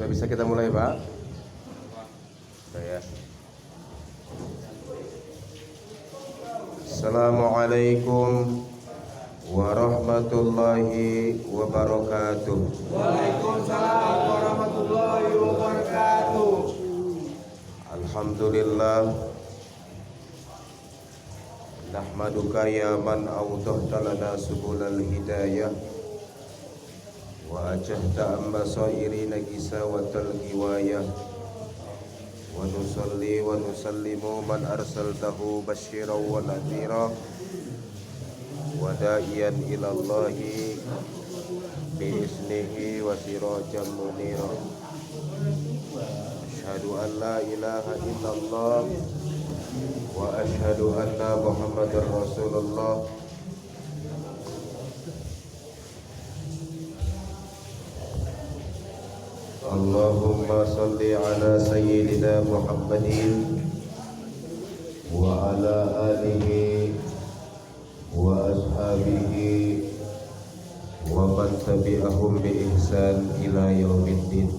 Sudah bisa kita mulai, Pak? Sudah ya. Assalamualaikum warahmatullahi wabarakatuh. Waalaikumsalam warahmatullahi wabarakatuh. Alhamdulillah. Nahmaduka ya man awdahta lana subulal hidayah wa ajahta amma sairina gisawatal giwayah wa nusalli wa nusallimu man arsaltahu basyiran wa nadhira wa da'iyan ilallahi biiznihi wa sirajan munira. Asyhadu an la ilaha illallah wa asyhadu anna Muhammadar Rasulullah. Allahumma salli ala sayyidina Muhammadin wa ala alihi wa ashabihi wa man tabi'ahum bi ihsan ila yaumiddin.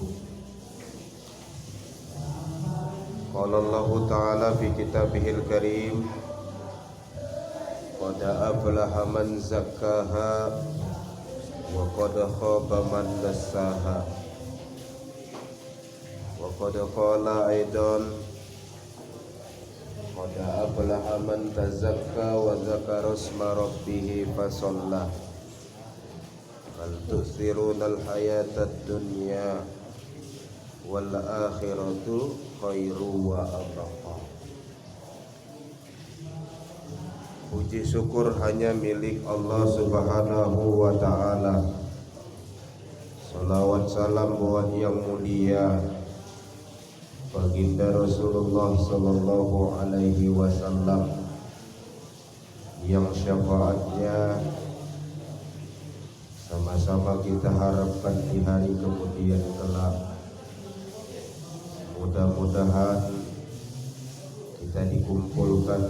Qala Allah Ta'ala fi kitabihil karim, qad aflaha man zakkaha wa qad khaba man dassaha. Wa qad qala aidan, qad aflaha man tazakka wa zakara isma rabbih fa shalla. Bal tu'thirunal hayatad dunya wal akhiratu khairu wa abqa. Puji syukur hanya milik Allah Subhanahu wa ta'ala. Salawat salam buat yang mulia baginda Rasulullah sallallahu alaihi wasallam, yang syafaatnya sama-sama kita harapkan di hari kemudian kelak. Mudah-mudahan kita dikumpulkan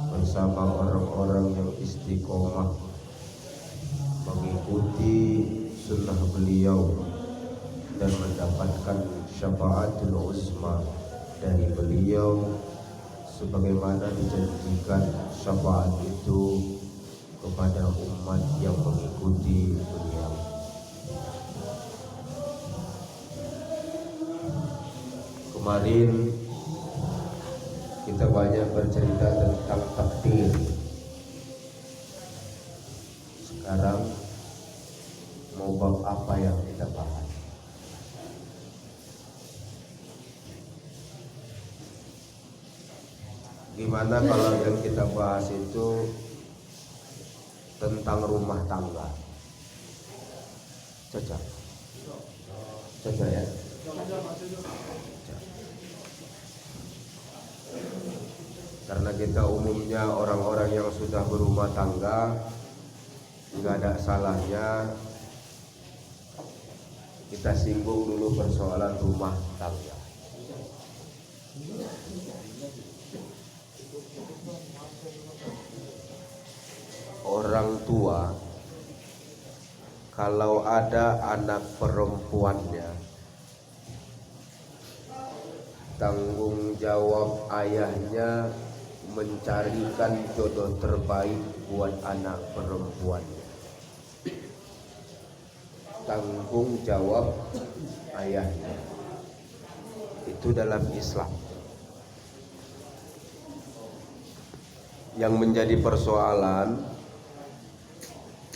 bersama orang-orang yang istiqomah mengikuti sunnah beliau dan mendapatkan syafaatul uzma dari beliau, sebagaimana dijanjikan syafaat itu kepada umat yang mengikuti beliau. Kemarin kita banyak bercerita tentang takdir. Sekarang mau bab apa yang kita bahas? Gimana kalau yang kita bahas itu tentang rumah tangga? Cocok? Cocok ya? Karena kita umumnya orang-orang yang sudah berumah tangga, nggak ada salahnya kita singgung dulu persoalan rumah tangga. Orang tua kalau ada anak perempuannya, tanggung jawab ayahnya mencarikan jodoh terbaik buat anak perempuannya. Tanggung jawab ayahnya itu dalam Islam. Yang menjadi persoalan,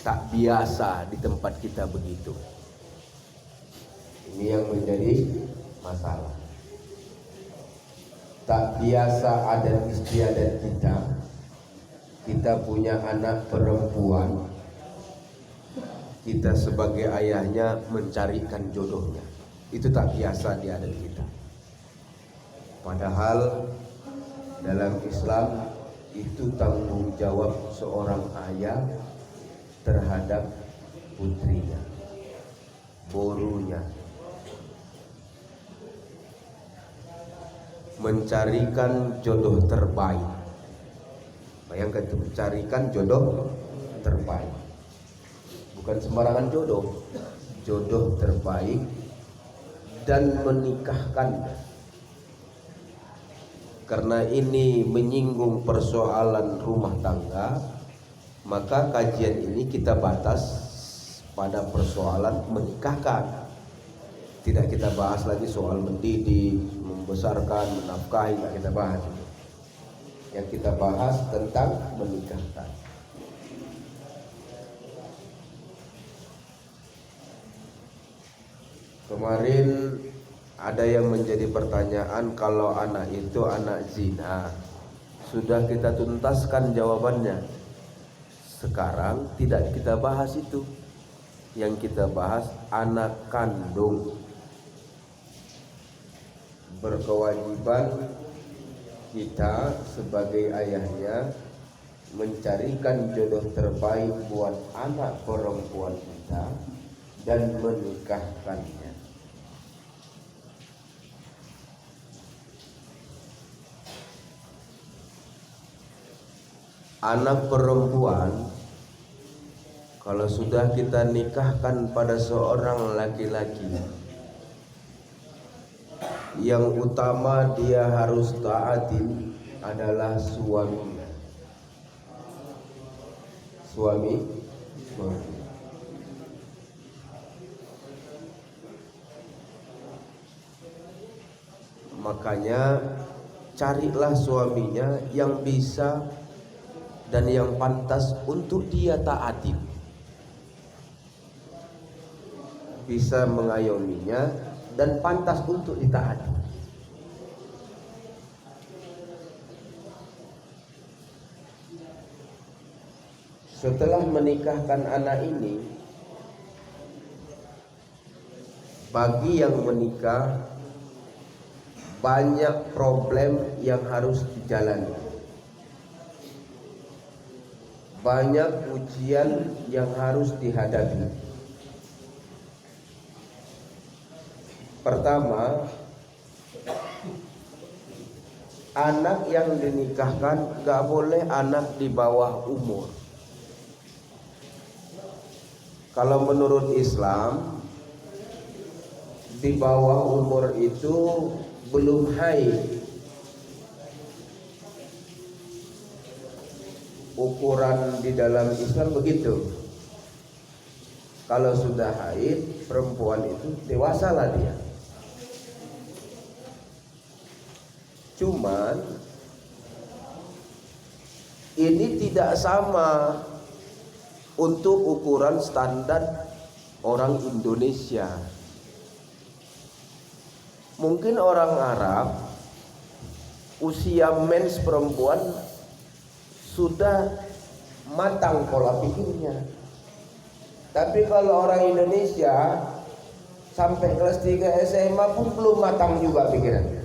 tak biasa di tempat kita begitu. Ini yang menjadi masalah. Tak biasa adat istiadat kita punya anak perempuan, kita sebagai ayahnya mencarikan jodohnya. Itu tak biasa di adat kita. Padahal dalam Islam itu tanggung jawab seorang ayah terhadap putrinya, borunya. Mencarikan jodoh terbaik. Bayangkan itu, mencarikan jodoh terbaik. Bukan sembarangan jodoh. Jodoh terbaik dan menikahkannya. Karena ini menyinggung persoalan rumah tangga, maka kajian ini kita batas pada persoalan menikahkan. Tidak kita bahas lagi soal mendidik, membesarkan, menafkahi, tidak kita bahas. Yang kita bahas tentang menikahkan. Kemarin ada yang menjadi pertanyaan, kalau anak itu anak zina, sudah kita tuntaskan jawabannya. Sekarang tidak kita bahas itu. Yang kita bahas anak kandung. Berkewajiban kita sebagai ayahnya mencarikan jodoh terbaik buat anak perempuan kita dan menikahkannya. Anak perempuan kalau sudah kita nikahkan pada seorang laki-laki, yang utama dia harus taatin adalah suaminya. Suami. Makanya carilah suaminya yang bisa dan yang pantas untuk dia taati, bisa mengayominya dan pantas untuk ditaati. Setelah menikahkan anak ini, bagi yang menikah banyak problem yang harus dijalani, banyak ujian yang harus dihadapi. Pertama, anak yang dinikahkan gak boleh anak di bawah umur. Kalau menurut Islam, di bawah umur itu belum haid. Ukuran di dalam Islam begitu. Kalau sudah haid, perempuan itu dewasalah dia. Cuman ini tidak sama untuk ukuran standar orang Indonesia. Mungkin orang Arab usia mens perempuan sudah matang pola pikirnya. Tapi kalau orang Indonesia sampai kelas 3 SMA pun belum matang juga pikirannya.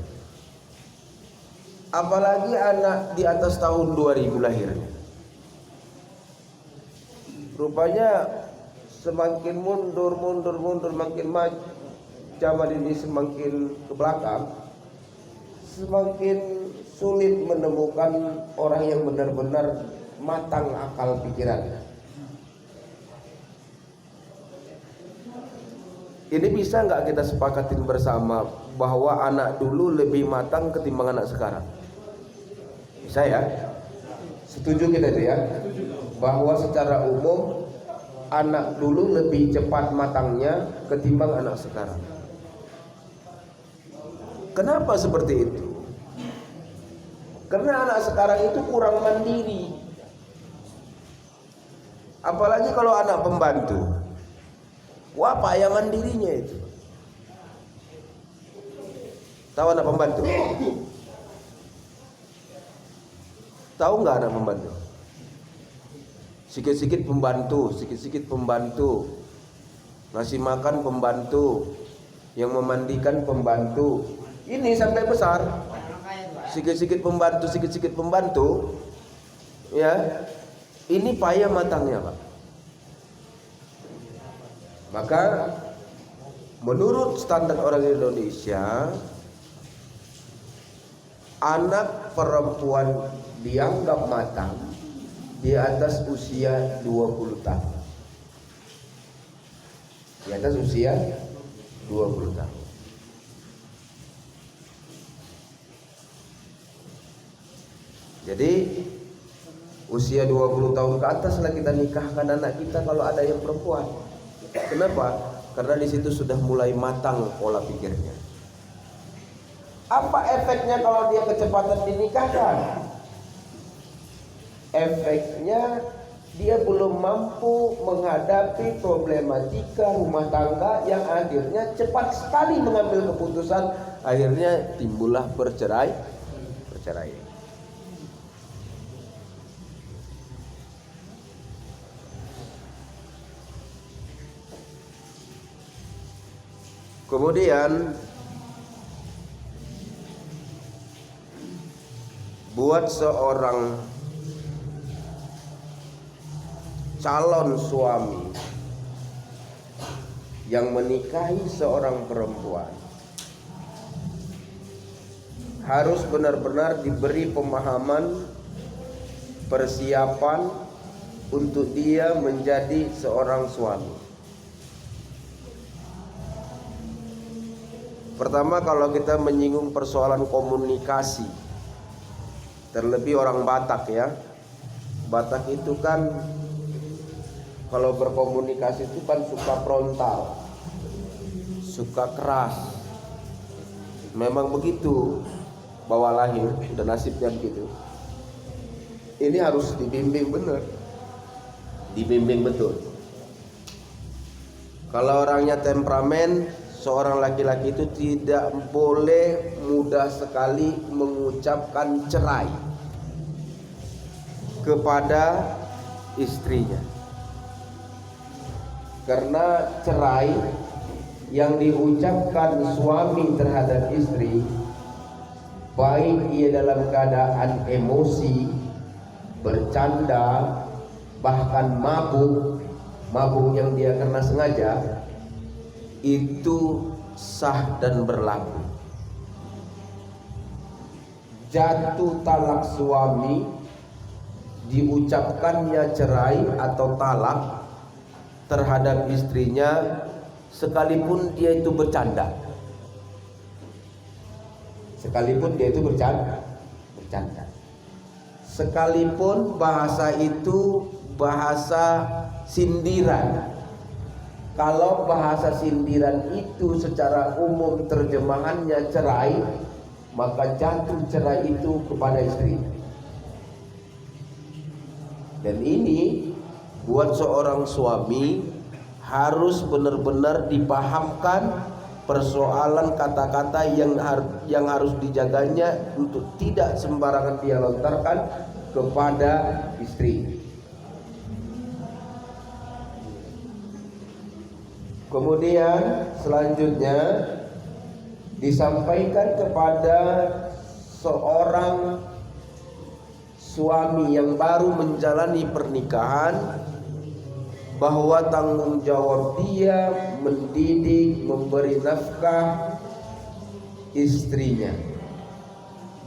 Apalagi anak di atas tahun 2000 lahirnya. Rupanya semakin mundur makin maju, zaman ini semakin ke belakang, semakin sulit menemukan orang yang benar-benar matang akal pikirannya. Ini bisa nggak kita sepakatin bersama bahwa anak dulu lebih matang ketimbang anak sekarang? Bisa ya? Setuju kita itu ya? Bahwa secara umum anak dulu lebih cepat matangnya ketimbang anak sekarang. Kenapa seperti itu? Karena anak sekarang itu kurang mandiri. Apalagi kalau anak pembantu. Wah, payah mandirinya itu. Tahu anak pembantu? Tahu nggak anak pembantu? Sikit-sikit pembantu, ngasih makan pembantu, yang memandikan pembantu. Ini sampai besar. Sikit-sikit pembantu, ya. Ini payah matangnya, Pak. Maka menurut standar orang Indonesia, anak perempuan dianggap matang di atas usia 20 tahun. Di atas usia 20 tahun. Jadi usia 20 tahun ke atas lah kita nikahkan anak kita kalau ada yang perempuan. Kenapa? Karena di situ sudah mulai matang pola pikirnya. Apa efeknya kalau dia kecepatan dinikahkan? Efeknya dia belum mampu menghadapi problematika rumah tangga yang akhirnya cepat sekali mengambil keputusan, akhirnya timbullah perceraian. Kemudian buat seorang calon suami yang menikahi seorang perempuan harus benar-benar diberi pemahaman, persiapan untuk dia menjadi seorang suami. Pertama, kalau kita menyinggung persoalan komunikasi, terlebih orang Batak ya. Batak itu kan kalau berkomunikasi itu kan suka frontal, suka keras. Memang begitu bawa lahir, udah nasibnya begitu. Ini harus dibimbing benar, dibimbing betul. Kalau orangnya temperamen, seorang laki-laki itu tidak boleh mudah sekali mengucapkan cerai kepada istrinya. Karena cerai yang diucapkan suami terhadap istri, baik ia dalam keadaan emosi, bercanda, bahkan mabuk yang dia karena sengaja, itu sah dan berlaku. Jatuh talak suami, diucapkannya cerai atau talak terhadap istrinya, sekalipun dia itu bercanda, sekalipun bahasa itu bahasa sindiran. Kalau bahasa sindiran itu secara umum terjemahannya cerai, maka jatuh cerai itu kepada istri. Dan ini buat seorang suami harus benar-benar dipahamkan persoalan kata-kata yang harus dijaganya untuk tidak sembarangan dia lontarkan kepada istri. Kemudian selanjutnya disampaikan kepada seorang suami yang baru menjalani pernikahan bahwa tanggung jawab dia mendidik, memberi nafkah istrinya,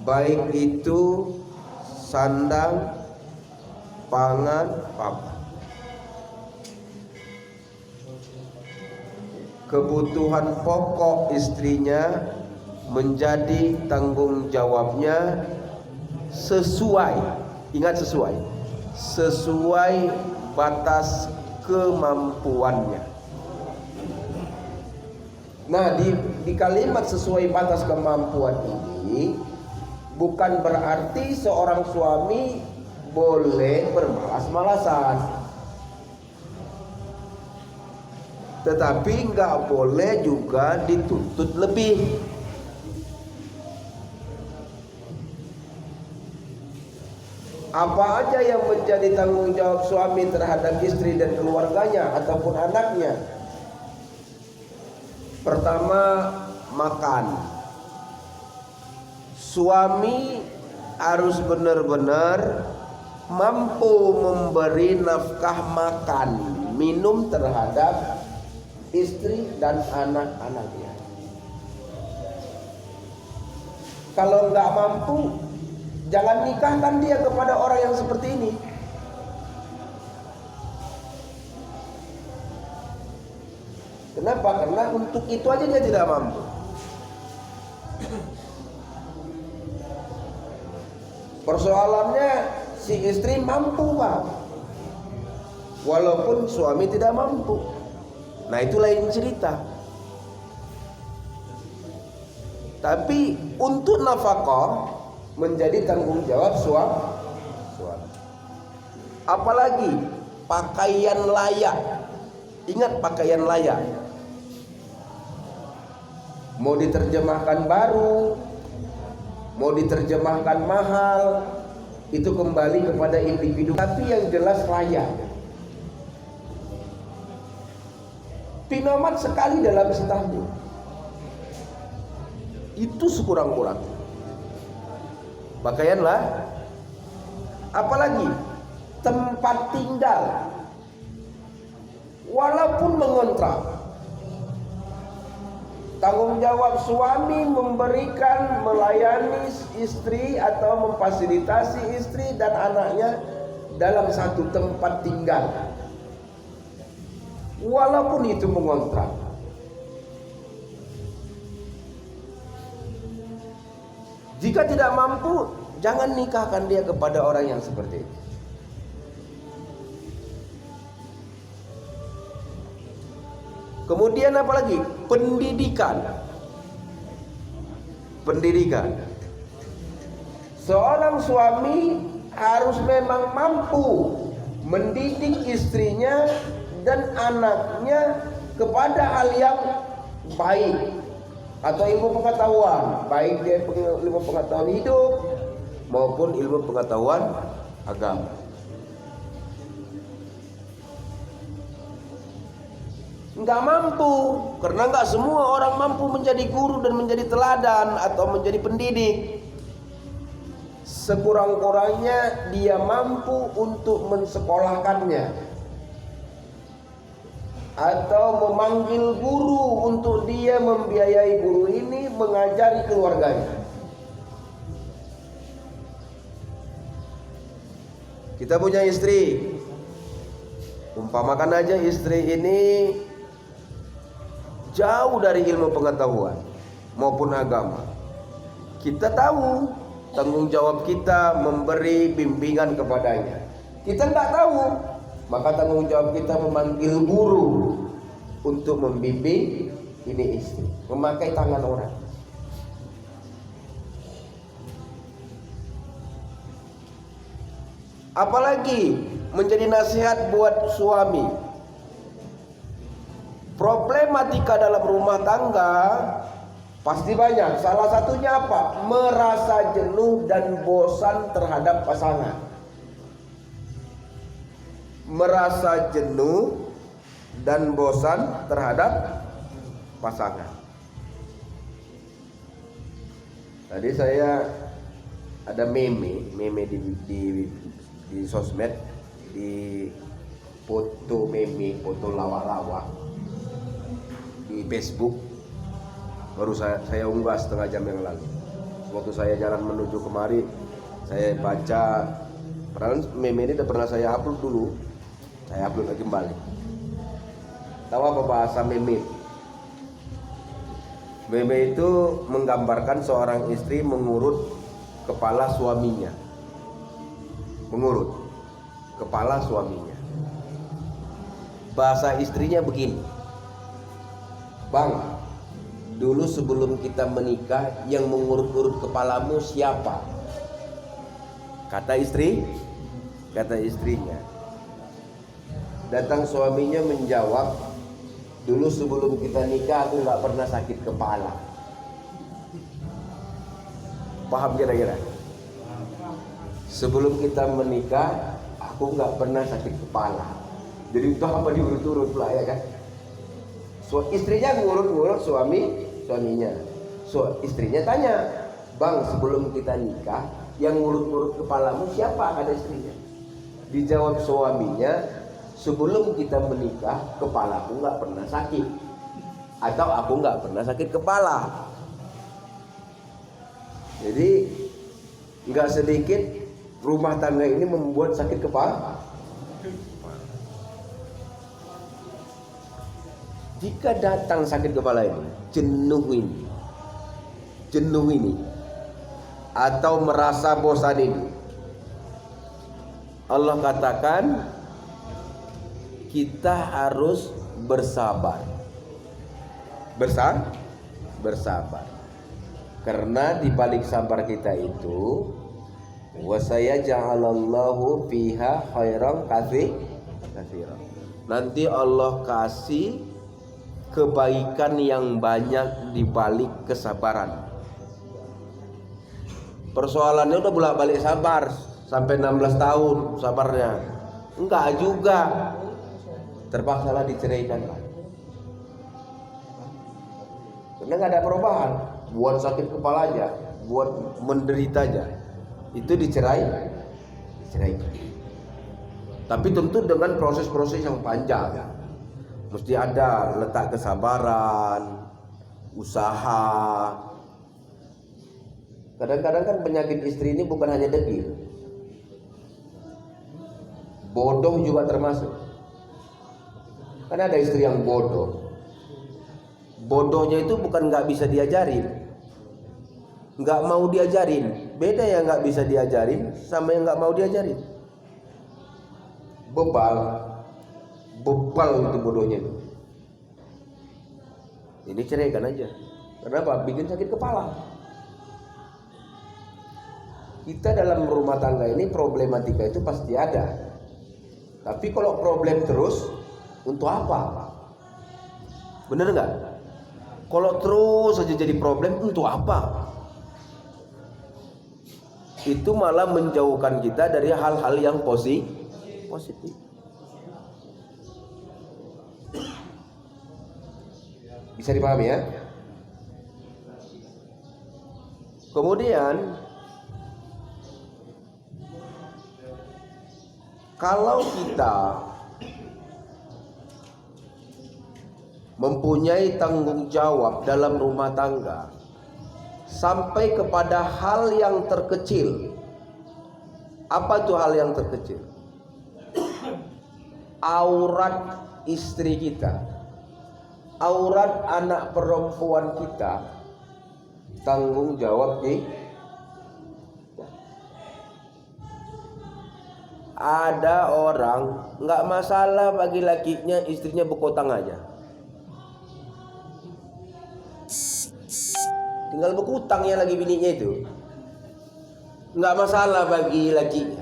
baik itu sandang, pangan, papan. Kebutuhan pokok istrinya menjadi tanggung jawabnya sesuai, ingat sesuai batas kemampuannya. Nah, di kalimat sesuai batas kemampuan ini bukan berarti seorang suami boleh bermalas-malasan, tetapi nggak boleh juga dituntut lebih. Apa aja yang menjadi tanggung jawab suami terhadap istri dan keluarganya ataupun anaknya? Pertama, makan. Suami harus benar-benar mampu memberi nafkah makan, minum terhadap istri dan anak-anaknya. Kalau nggak mampu, jangan nikahkan dia kepada orang yang seperti ini. Kenapa? Karena untuk itu aja dia tidak mampu. Persoalannya si istri mampu Pak, walaupun suami tidak mampu. Nah itu lain cerita. Tapi untuk nafkah menjadi tanggung jawab suami. Apalagi pakaian layak. Ingat pakaian layak. Mau diterjemahkan baru, mau diterjemahkan mahal, itu kembali kepada individu. Tapi yang jelas layak. Pinomat sekali dalam setahun. Itu sekurang-kurang. Pakaianlah. Apalagi tempat tinggal. Walaupun mengontrak, tanggung jawab suami memberikan, melayani istri atau memfasilitasi istri dan anaknya dalam satu tempat tinggal. Walaupun itu mengontrak. Jika tidak mampu, jangan nikahkan dia kepada orang yang seperti itu. Kemudian apalagi? Pendidikan. Pendidikan. Seorang suami harus memang mampu mendidik istrinya dan anaknya kepada hal yang baik atau ilmu pengetahuan, baik dia ilmu pengetahuan hidup maupun ilmu pengetahuan agama. Nggak mampu, karena nggak semua orang mampu menjadi guru dan menjadi teladan atau menjadi pendidik. Sekurang-kurangnya dia mampu untuk mensekolahkannya atau memanggil guru untuk dia membiayai guru ini mengajari keluarganya. Kita punya istri, umpamakan aja istri ini jauh dari ilmu pengetahuan maupun agama. Kita tahu tanggung jawab kita memberi bimbingan kepadanya. Kita nggak tahu, maka tanggung jawab kita memanggil guru untuk membimbing ini istri, memakai tangan orang. Apalagi menjadi nasihat buat suami. Problematika dalam rumah tangga pasti banyak. Salah satunya apa? Merasa jenuh dan bosan terhadap pasangan. Merasa jenuh dan bosan terhadap pasangan. Tadi saya ada meme di sosmed, di foto meme, foto lawak-lawak di Facebook, baru saya unggah setengah jam yang lalu. Waktu saya jalan menuju kemari, saya baca. Padahal meme ini udah pernah saya upload dulu, saya upload lagi kembali. Tahu apa bahasa meme? Meme itu menggambarkan seorang istri mengurut kepala suaminya, mengurut kepala suaminya. Bahasa istrinya begini: Bang, dulu sebelum kita menikah yang mengurut-urut kepalamu siapa? Kata istrinya. Datang suaminya menjawab, dulu sebelum kita nikah aku nggak pernah sakit kepala. Paham kira-kira? Sebelum kita menikah aku nggak pernah sakit kepala. Jadi itu apa diurut-urut pula ya kan? So, istrinya ngurut-ngurut suaminya. So, istrinya tanya, Bang, sebelum kita nikah yang ngurut-ngurut kepalamu siapa? Kata istrinya. Dijawab suaminya, sebelum kita menikah kepalaku nggak pernah sakit, atau aku nggak pernah sakit kepala. Jadi nggak sedikit rumah tangga ini membuat sakit kepala. Jika datang sakit kepala ini, jenuh ini, atau merasa bosan ini. Allah katakan kita harus bersabar. Bersabar. Karena di balik sabar kita itu wasayaj'alallahu fiha khairan katsiran. Nanti Allah kasih kebaikan yang banyak di balik kesabaran. Persoalannya udah bolak-balik sabar sampai 16 tahun sabarnya. Enggak juga. Terpaksalah diceraikan. Karena enggak ada perubahan. Buat sakit kepala aja, buat menderita aja. Itu diceraikan. Tapi tentu dengan proses-proses yang panjang. Mesti ada letak kesabaran, usaha. Kadang-kadang kan penyakit istri ini bukan hanya degil, bodoh juga termasuk. Kan ada istri yang bodoh. Bodohnya itu bukan nggak bisa diajarin, nggak mau diajarin. Beda yang nggak bisa diajarin sama yang nggak mau diajarin. Bebal itu bodohnya itu. Ini ceraikan aja. Kenapa? Bikin sakit kepala. Kita dalam rumah tangga ini problematika itu pasti ada. Tapi kalau problem terus, untuk apa? Bener nggak? Kalau terus saja jadi problem, untuk apa? Itu malah menjauhkan kita dari hal-hal yang positif. Bisa dipahami ya? Kemudian kalau kita mempunyai tanggung jawab dalam rumah tangga sampai kepada hal yang terkecil. Apa itu hal yang terkecil? Aurat istri kita, aurat anak perempuan kita, tanggung jawab Ada orang nggak masalah bagi lakinya istrinya bekotang aja, tinggal berhutang ya lagi bininya itu, nggak masalah bagi lakinya.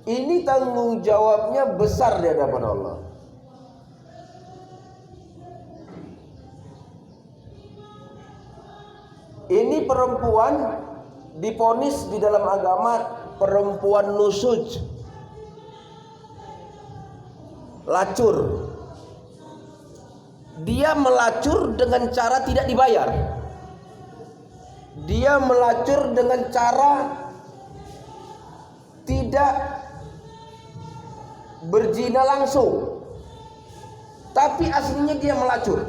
Ini tanggung jawabnya besar di hadapan Allah. Ini perempuan diponis di dalam agama perempuan nusuj, lacur. Dia melacur dengan cara tidak dibayar. Dia melacur dengan cara tidak berzina langsung, tapi aslinya dia melacur.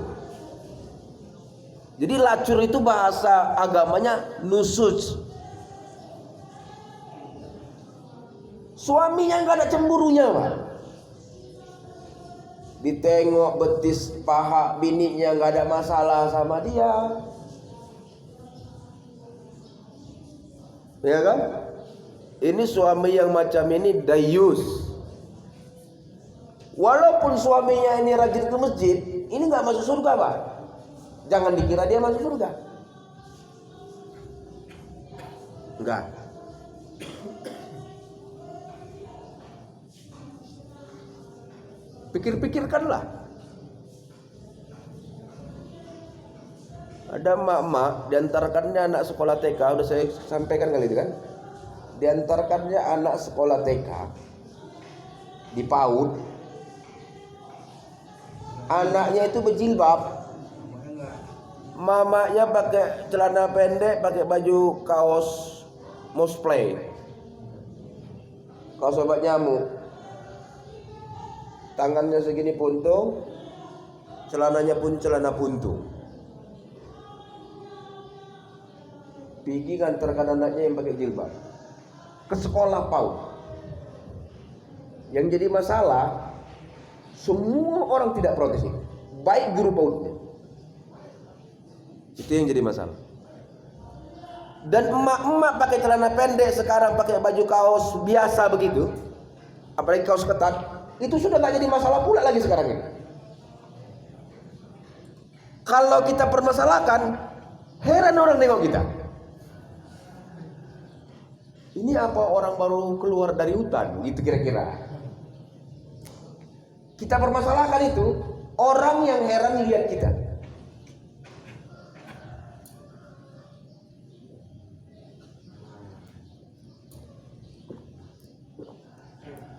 Jadi lacur itu bahasa agamanya nusuj. Suaminya nggak ada cemburunya, Pak. Ditengok betis paha bininya nggak ada masalah sama dia, ya kan? Ini suami yang macam ini dayus. Walaupun suaminya ini rajin ke masjid, ini nggak masuk surga, Pak. Jangan dikira dia masuk surga. Enggak. Pikir-pikirkanlah. Ada mak-mak diantarkannya anak sekolah TK, udah saya sampaikan kali itu kan. Diantarkannya anak sekolah TK di PAUD. Anaknya itu berjilbab. Mamanya pakai celana pendek, pakai baju kaos cosplay, kaos obat nyamuk. Tangannya segini puntung, celananya pun celana puntung. Pergi ngantarkan anaknya yang pakai jilbab ke sekolah PAUD. Yang jadi masalah, semua orang tidak protes ini, baik guru PAUD-nya. Itu yang jadi masalah. Dan emak-emak pakai celana pendek sekarang pakai baju kaos biasa begitu, apalagi kaos ketat, itu sudah nggak jadi masalah pula lagi sekarang ini. Kalau kita permasalahkan, heran orang nengok kita. Ini apa orang baru keluar dari hutan gitu kira-kira. Kita permasalahkan itu, orang yang heran lihat kita.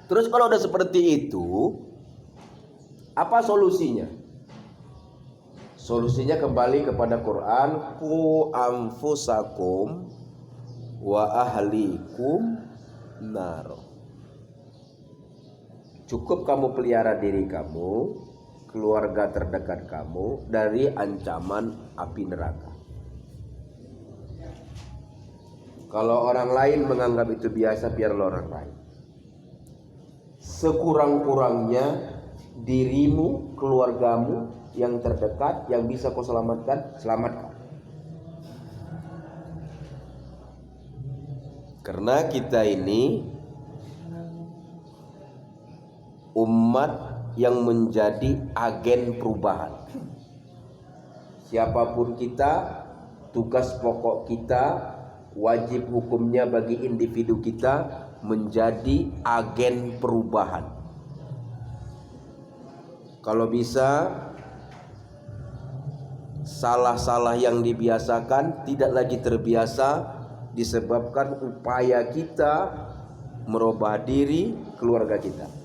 Terus kalau udah seperti itu, apa solusinya? Solusinya kembali kepada Quran, qu anfusakum wa ahlikum nar. Cukup kamu pelihara diri kamu, keluarga terdekat kamu dari ancaman api neraka. Kalau orang lain menganggap itu biasa, biarlah orang lain. Sekurang-kurangnya dirimu, keluargamu yang terdekat yang bisa kau selamatkan, selamatkan. Karena kita ini umat yang menjadi agen perubahan. Siapapun kita, tugas pokok kita, wajib hukumnya bagi individu kita menjadi agen perubahan. Kalau bisa, salah-salah yang dibiasakan tidak lagi terbiasa disebabkan upaya kita merubah diri keluarga kita.